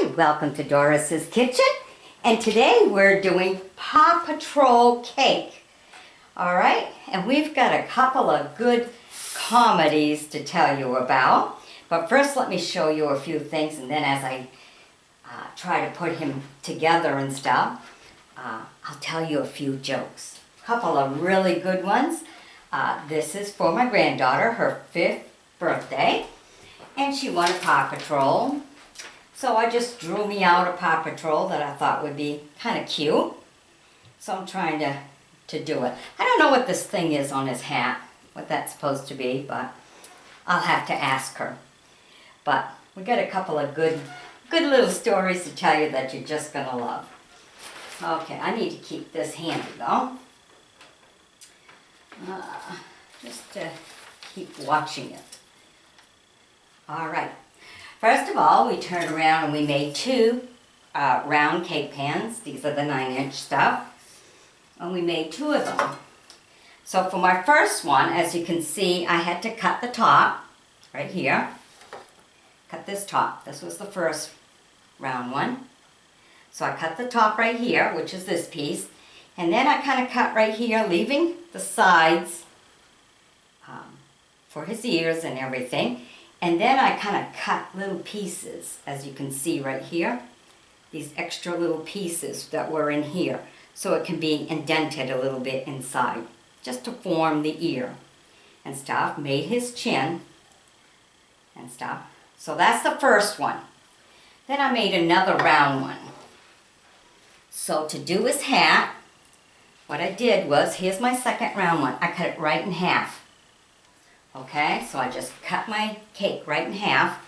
Hi, welcome to Doris's Kitchen, and today we're doing Paw Patrol cake. Alright, and we've got a couple of good comedies to tell you about. But first let me show you a few things, and then as I try to put him together and stuff, I'll tell you a few jokes. A couple of really good ones. This is for my granddaughter, her 5th birthday, and she wanted Paw Patrol. So I just drew me out a Paw Patrol that I thought would be kind of cute. So I'm trying to do it. I don't know what this thing is on his hat, what that's supposed to be, but I'll have to ask her. But we got a couple of good little stories to tell you that you're just going to love. Okay, I need to keep this handy though. Just to keep watching it. All right. First of all, we turned around and we made 2 round cake pans. These are the 9-inch stuff. And we made 2 of them. So for my first one, as you can see, I had to cut the top right here. Cut this top. This was the first round one. So I cut the top right here, which is this piece. And then I kind of cut right here, leaving the sides for his ears and everything. And then I kind of cut little pieces, as you can see right here. These extra little pieces that were in here. So it can be indented a little bit inside. Just to form the ear and stuff. Made his chin and stuff. So that's the first one. Then I made another round one. So to do his hat, what I did was, here's my second round one. I cut it right in half. Okay, so I just cut my cake right in half,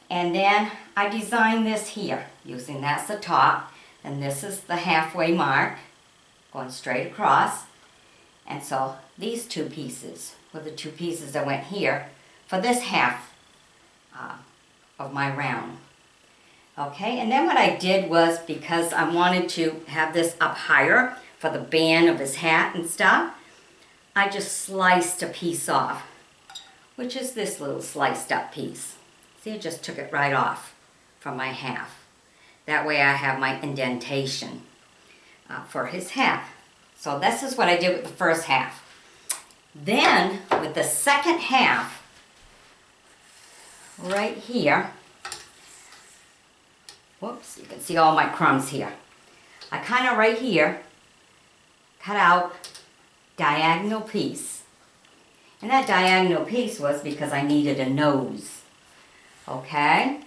and then I designed this here, using that's the top, and this is the halfway mark, going straight across. And so these 2 pieces were the 2 pieces that went here for this half of my round. Okay, and then what I did was, because I wanted to have this up higher for the band of his hat and stuff, I just sliced a piece off, which is this little sliced up piece. See, I just took it right off from my half. That way I have my indentation for his hat. So this is what I did with the first half. Then, with the second half, right here, whoops, you can see all my crumbs here. I kind of right here cut out diagonal piece. And that diagonal piece was because I needed a nose. Okay?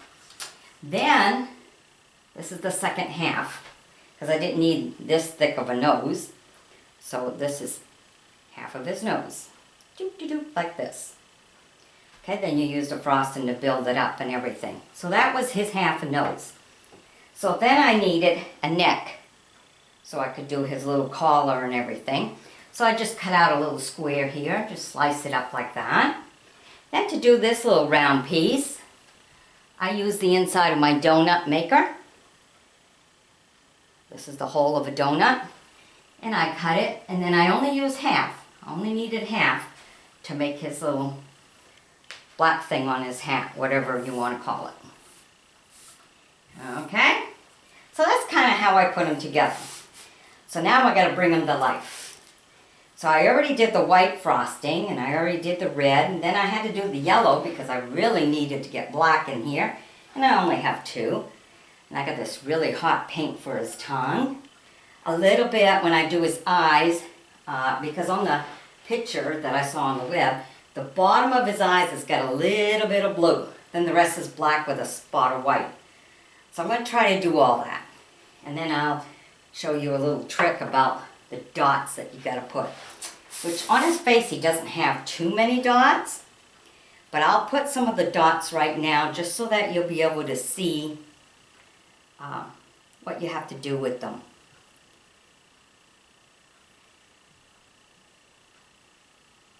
Then, this is the second half, because I didn't need this thick of a nose. So this is half of his nose. Doop-de-doop, like this. Okay, then you use the frosting to build it up and everything. So that was his half a nose. So then I needed a neck, so I could do his little collar and everything. So I just cut out a little square here, just slice it up like that. Then to do this little round piece, I use the inside of my donut maker. This is the hole of a donut. And I cut it, and then I only use half. I only needed half to make his little black thing on his hat, whatever you want to call it. Okay? So that's kind of how I put them together. So now I got to bring them to life. So I already did the white frosting, and I already did the red, and then I had to do the yellow because I really needed to get black in here, and I only have 2. And I got this really hot paint for his tongue. A little bit when I do his eyes, because on the picture that I saw on the web, the bottom of his eyes has got a little bit of blue. Then the rest is black with a spot of white. So I'm going to try to do all that. And then I'll show you a little trick about the dots that you got to put. Which on his face he doesn't have too many dots, but I'll put some of the dots right now just so that you'll be able to see what you have to do with them.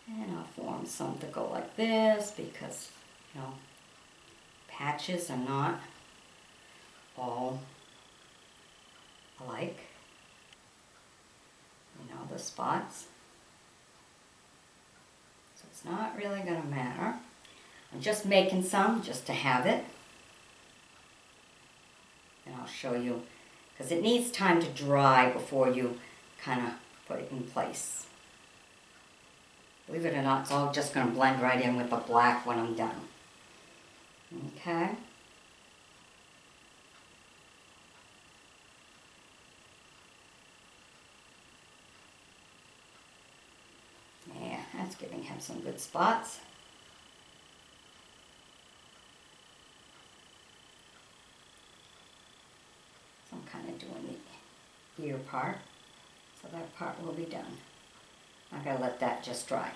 And I'll form some to go like this because, you know, patches are not all alike. You know, the spots. So it's not really going to matter. I'm just making some just to have it. show you, because it needs time to dry before you kind of put it in place. Believe it or not, it's all just going to blend right in with the black when I'm done. Okay. Yeah, that's giving him some good spots. So I'm kind of doing the ear part. So that part will be done. I gotta let that just dry.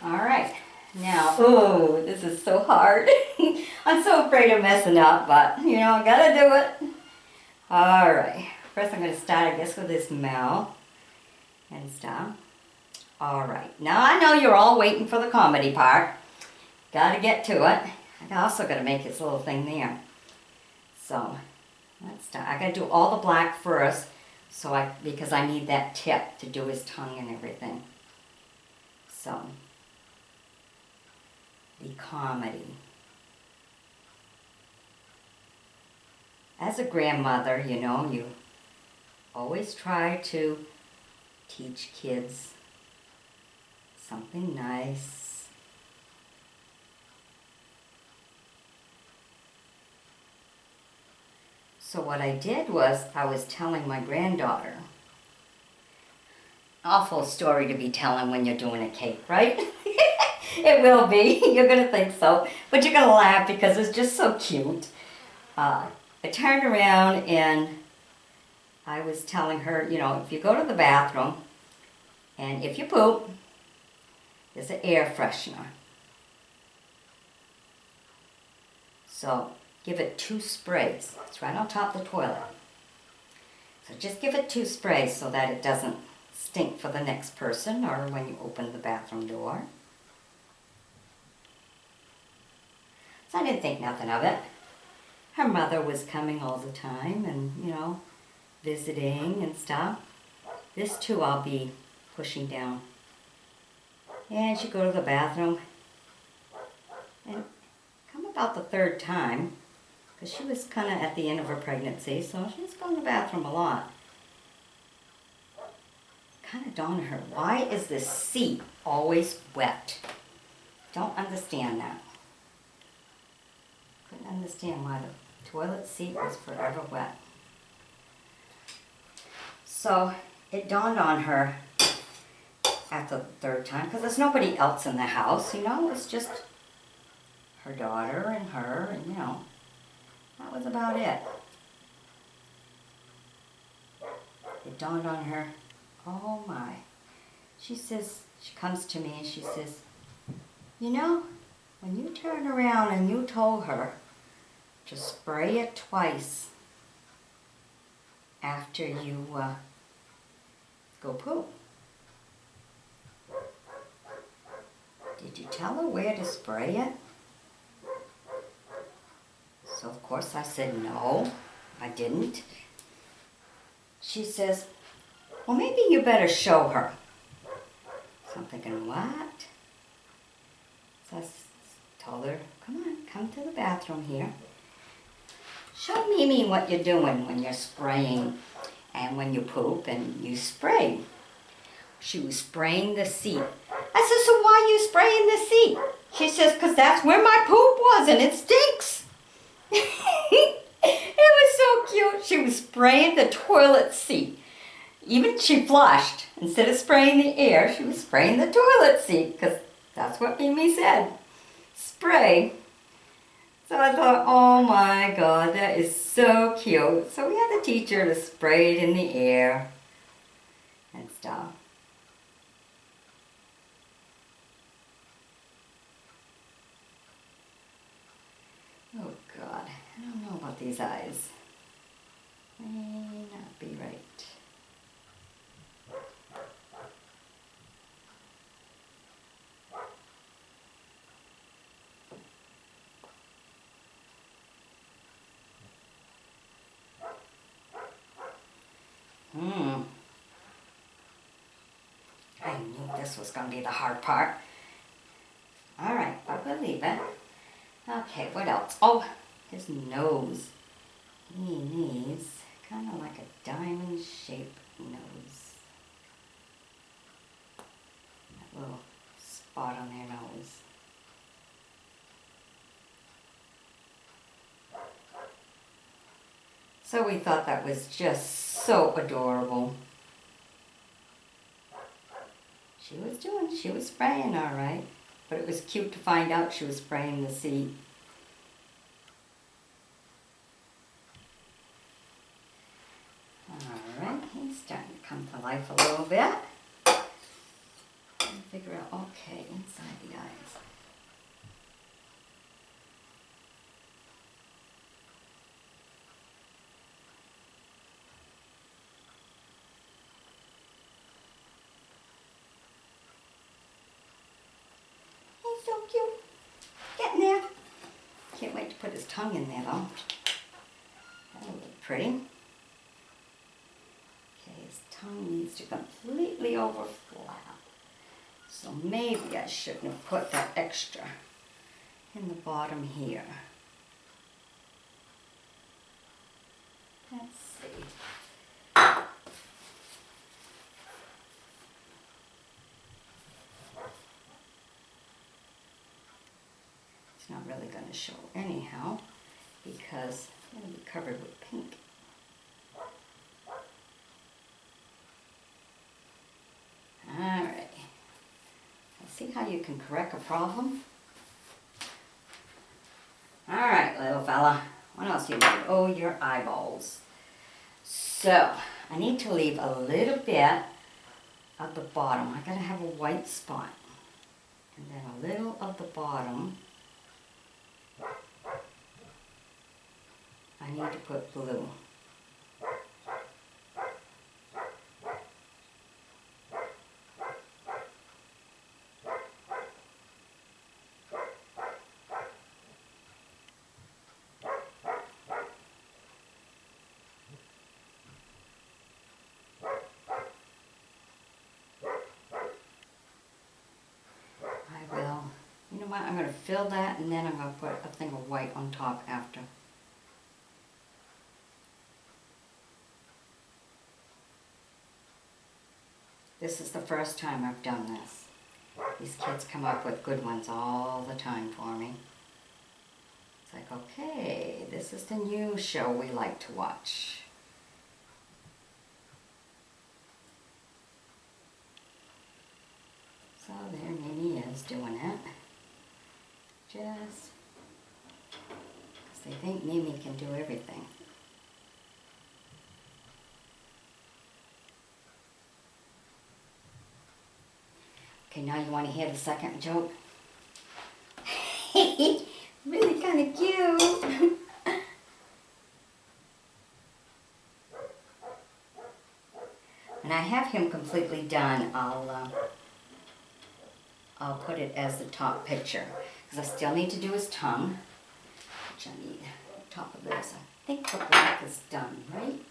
Alright, now, oh, this is so hard. I'm so afraid of messing up, but you know, I gotta do it. Alright, first I'm gonna start, I guess, with this mouth and stuff. Alright, now I know you're all waiting for the comedy part. Gotta get to it. I also gotta make his little thing there. So, let's start. I gotta do all the black first. So because I need that tip to do his tongue and everything. So, the comedy. As a grandmother, you know, you always try to teach kids something nice. So what I did was, I was telling my granddaughter, awful story to be telling when you're doing a cake, right? It will be, you're gonna think so, but you're gonna laugh because it's just so cute. I turned around and I was telling her, you know, if you go to the bathroom and if you poop, there's an air freshener. So give it 2 sprays. It's right on top of the toilet. So just give it 2 sprays so that it doesn't stink for the next person or when you open the bathroom door. So I didn't think nothing of it. Her mother was coming all the time and, you know, visiting and stuff. This too I'll be pushing down. And she'd go to the bathroom. And come about the 3rd time, because she was kind of at the end of her pregnancy, so she was going to the bathroom a lot. Kind of dawned on her, why is this seat always wet? Don't understand that. Couldn't understand why the toilet seat was forever wet. So it dawned on her after the 3rd time, because there's nobody else in the house, you know, it's just her daughter and her, and you know, that was about it. It dawned on her, oh my. She says, she comes to me and she says, you know, when you turned around and you told her to spray it twice after you go poop. Did you tell her where to spray it? So of course I said no, I didn't. She says, well, maybe you better show her. So I'm thinking, what? So I told her, come on, come to the bathroom here. Show Mimi what you're doing when you're spraying and when you poop and you spray. She was spraying the seat. I said, so why are you spraying the seat? She says, because that's where my poop was and it stinks. It was so cute. She was spraying the toilet seat. Even she flushed. Instead of spraying the air, she was spraying the toilet seat because that's what Mimi said. Spray. So I thought, oh my God, that is so cute. So we had to teach her to spray it in the air and stuff. Oh God, I don't know about these eyes. May not be right. I knew this was going to be the hard part. All right, but we'll leave it. Okay, what else? Oh, his nose. He needs kind of like a diamond-shaped nose. That little spot on their nose. So we thought that was just so adorable. She was spraying all right, but it was cute to find out she was spraying the seed. All right, he's starting to come to life a little bit. And figure out, okay, inside the eyes. He's so cute. Getting there. Can't wait to put his tongue in there though. That'll look pretty. Okay, his tongue needs to completely overflap. So maybe I shouldn't have put that extra in the bottom here. Let's see. It's not really going to show anyhow because it'll be covered with pink. Alright. Let's see how you can correct a problem. Alright, little fella. What else do you need? Oh, your eyeballs. So, I need to leave a little bit at the bottom. I gotta have a white spot. And then a little of the bottom. I need to put blue. You know what, I'm going to fill that and then I'm going to put a thing of white on top after. This is the first time I've done this. These kids come up with good ones all the time for me. It's like, okay, this is the new show we like to watch. So there Mimi is doing it. Just because they think Mimi can do everything. Okay, now you want to hear the second joke? Really kind of cute. When I have him completely done, I'll put it as the top picture. Because I still need to do his tongue, which I need on top of this. I think the black is done, right?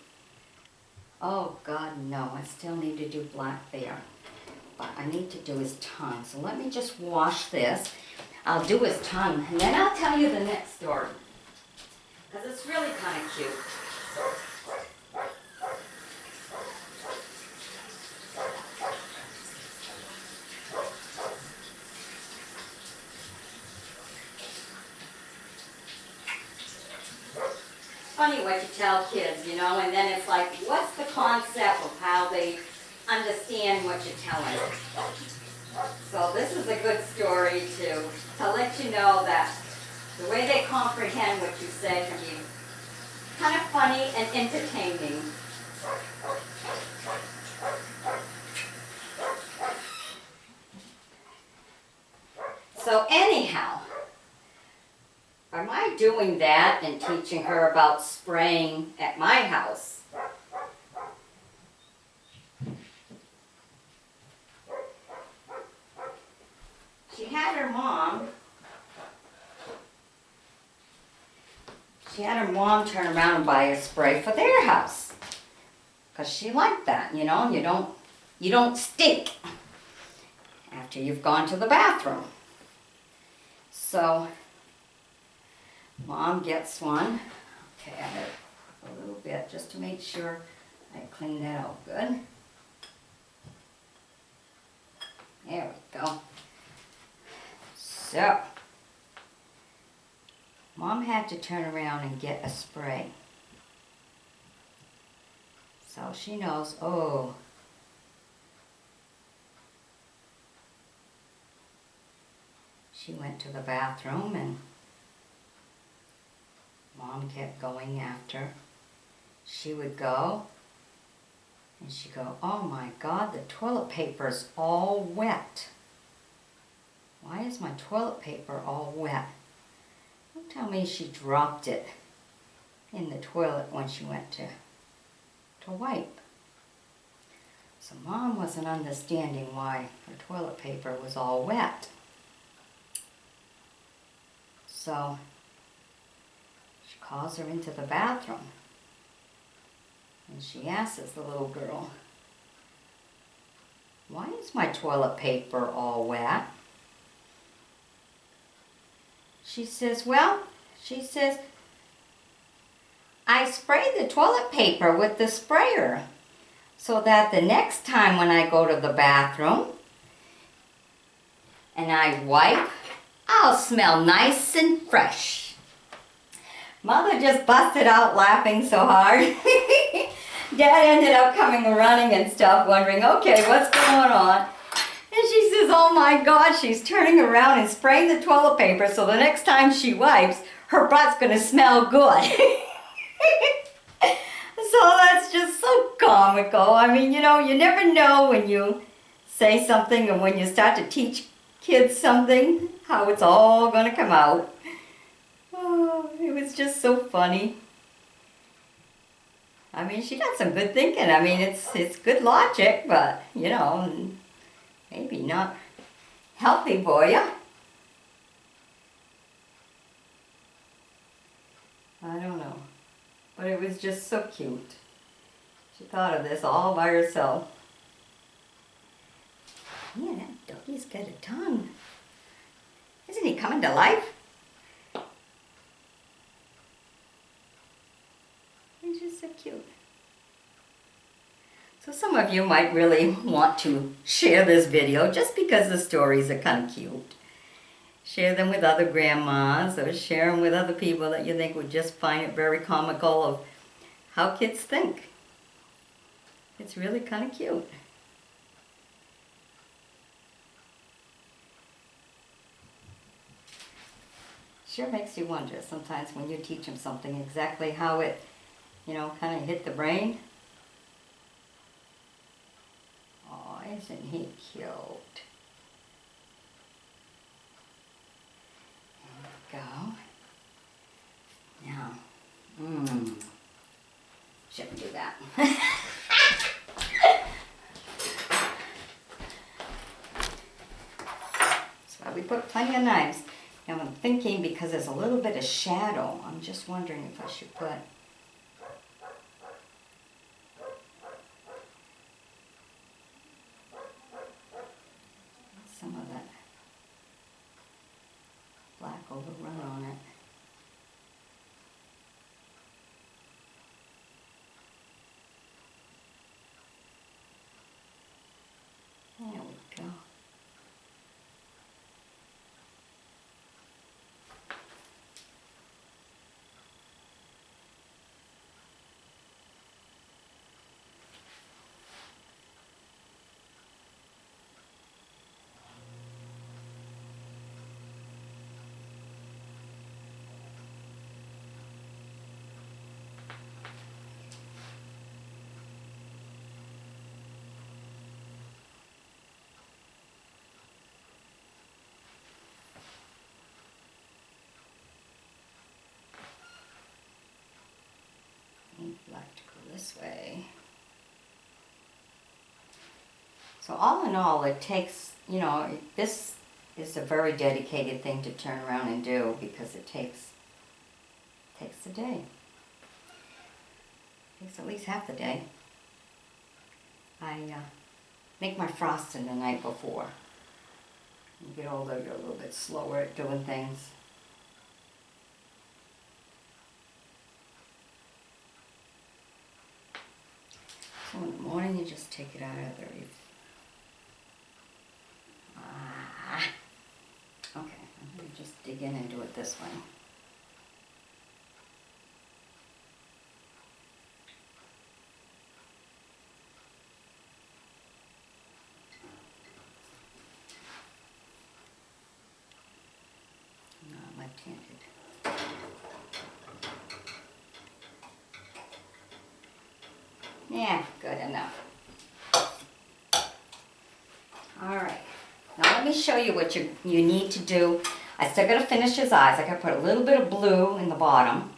Oh God, no, I still need to do black there. But I need to do his tongue. So let me just wash this. I'll do his tongue, and then I'll tell you the next story. Because it's really kind of cute. Funny what you tell kids, you know, and then it's like, what's the concept of how they understand what you're telling them? So this is a good story to let you know that the way they comprehend what you say can be kind of funny and entertaining. So anyhow, am I doing that and teaching her about spraying at my house? She had her mom turn around and buy a spray for their house. Because she liked that, you know, you don't stink after you've gone to the bathroom. So Mom gets one. Okay, I gotta a little bit just to make sure I clean that out good. There we go. So, Mom had to turn around and get a spray. So she knows, oh, she went to the bathroom and Mom kept going after. She would go and she'd go, oh my God, the toilet paper's all wet. Why is my toilet paper all wet? Don't tell me she dropped it in the toilet when she went to wipe. So Mom wasn't understanding why her toilet paper was all wet. So she calls her into the bathroom and she asks the little girl, why is my toilet paper all wet? She says, I spray the toilet paper with the sprayer so that the next time when I go to the bathroom and I wipe, I'll smell nice and fresh. Mother just busted out laughing so hard. Dad ended up coming running and stuff, wondering, okay, what's going on? And she says, oh my God, she's turning around and spraying the toilet paper so the next time she wipes, her butt's going to smell good. So that's just so comical. I mean, you know, you never know when you say something and when you start to teach kids something, how it's all going to come out. Oh, it was just so funny. I mean, she got some good thinking. I mean, it's good logic, but, you know, maybe not healthy for you. I don't know. But it was just so cute. She thought of this all by herself. Yeah, that doggy's got a tongue. Isn't he coming to life? He's just so cute. So some of you might really want to share this video just because the stories are kind of cute. Share them with other grandmas or share them with other people that you think would just find it very comical of how kids think. It's really kind of cute. Sure makes you wonder sometimes when you teach them something exactly how it, you know, kind of hit the brain. Oh, isn't he cute? There we go. Now, shouldn't do that. That's why we put plenty of knives. Now I'm thinking, because there's a little bit of shadow, I'm just wondering if I should put some of that black overrun on it. There we go. Like to go this way. So all in all, it takes, you know, this is a very dedicated thing to turn around and do because it takes a day. It takes at least half the day. I make my frosting the night before. When you get older, you're a little bit slower at doing things. in the morning, you just take it out of there. Okay, I'm going to just dig in and do it this way. Not left-handed. Yeah, good enough. All right. Now let me show you what you need to do. I still got to finish his eyes. I got to put a little bit of blue in the bottom,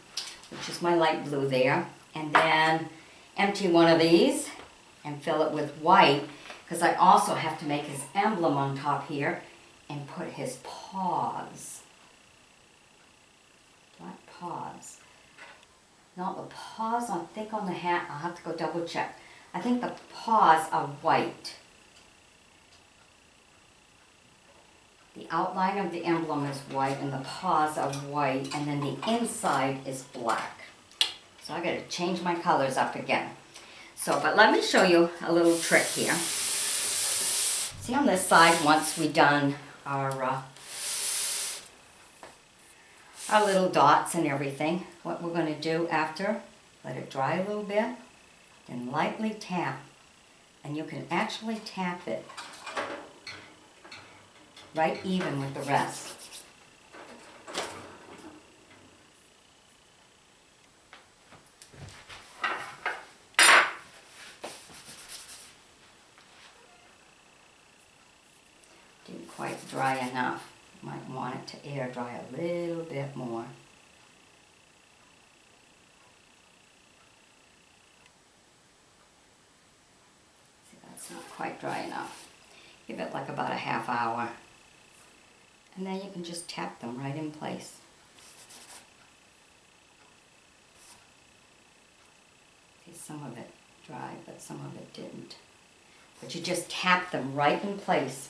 which is my light blue there. And then empty one of these and fill it with white, because I also have to make his emblem on top here and put his paws. Black paws. No, the paws, I think on the hat, I'll have to go double check. I think the paws are white. The outline of the emblem is white and the paws are white, and then the inside is black. So I gotta change my colors up again. So, but let me show you a little trick here. See on this side, once we done our little dots and everything, what we're gonna do after, let it dry a little bit, then lightly tap. And you can actually tap it right even with the rest. Didn't quite dry enough. Might want it to air dry a little bit more. See, that's not quite dry enough. Give it like about a half hour. And then you can just tap them right in place. See, some of it dried, but some of it didn't. But you just tap them right in place.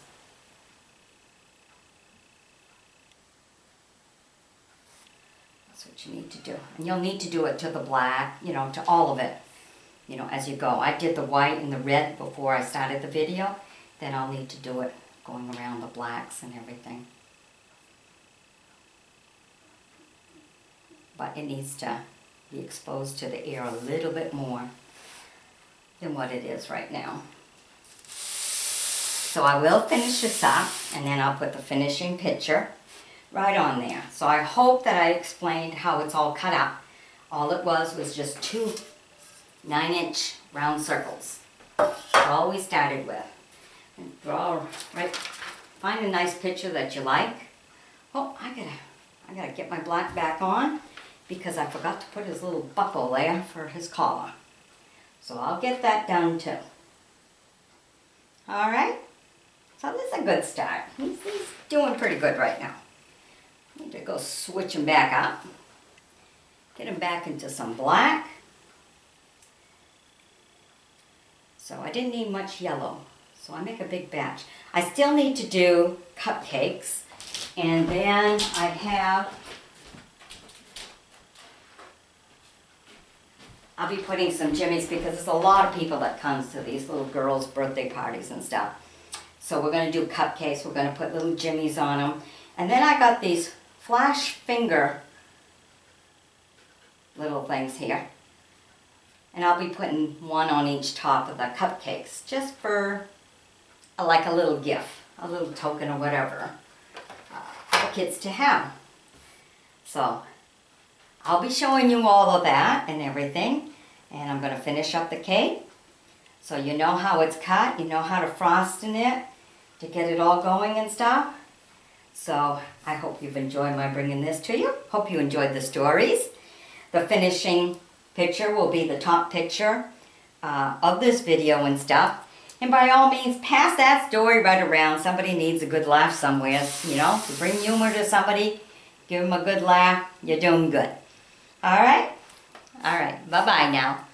That's what you need to do. And you'll need to do it to the black, you know, to all of it, you know, as you go. I did the white and the red before I started the video. Then I'll need to do it going around the blacks and everything. But it needs to be exposed to the air a little bit more than what it is right now. So I will finish this up, and then I'll put the finishing picture right on there. So I hope that I explained how it's all cut up. All it was just 2 9-inch round circles. That's all we started with. And draw right, find a nice picture that you like. Oh, I gotta get my black back on, because I forgot to put his little buckle there for his collar. So I'll get that done too. All right, so this is a good start. He's doing pretty good right now. Need to go switch him back up. Get him back into some black. So I didn't need much yellow, so I make a big batch. I still need to do cupcakes, and then I have, I'll be putting some jimmies, because there's a lot of people that comes to these little girls' birthday parties and stuff. So we're going to do cupcakes. We're going to put little jimmies on them. And then I got these flash finger little things here. And I'll be putting one on each top of the cupcakes, just for like a little gift, a little token or whatever for kids to have. So I'll be showing you all of that and everything, and I'm going to finish up the cake. So you know how it's cut, you know how to frost in it to get it all going and stuff. So I hope you've enjoyed my bringing this to you. Hope you enjoyed the stories. The finishing picture will be the top picture of this video and stuff. And by all means, pass that story right around. Somebody needs a good laugh somewhere, you know. To bring humor to somebody, give them a good laugh, you're doing good. All right? All right, bye-bye now.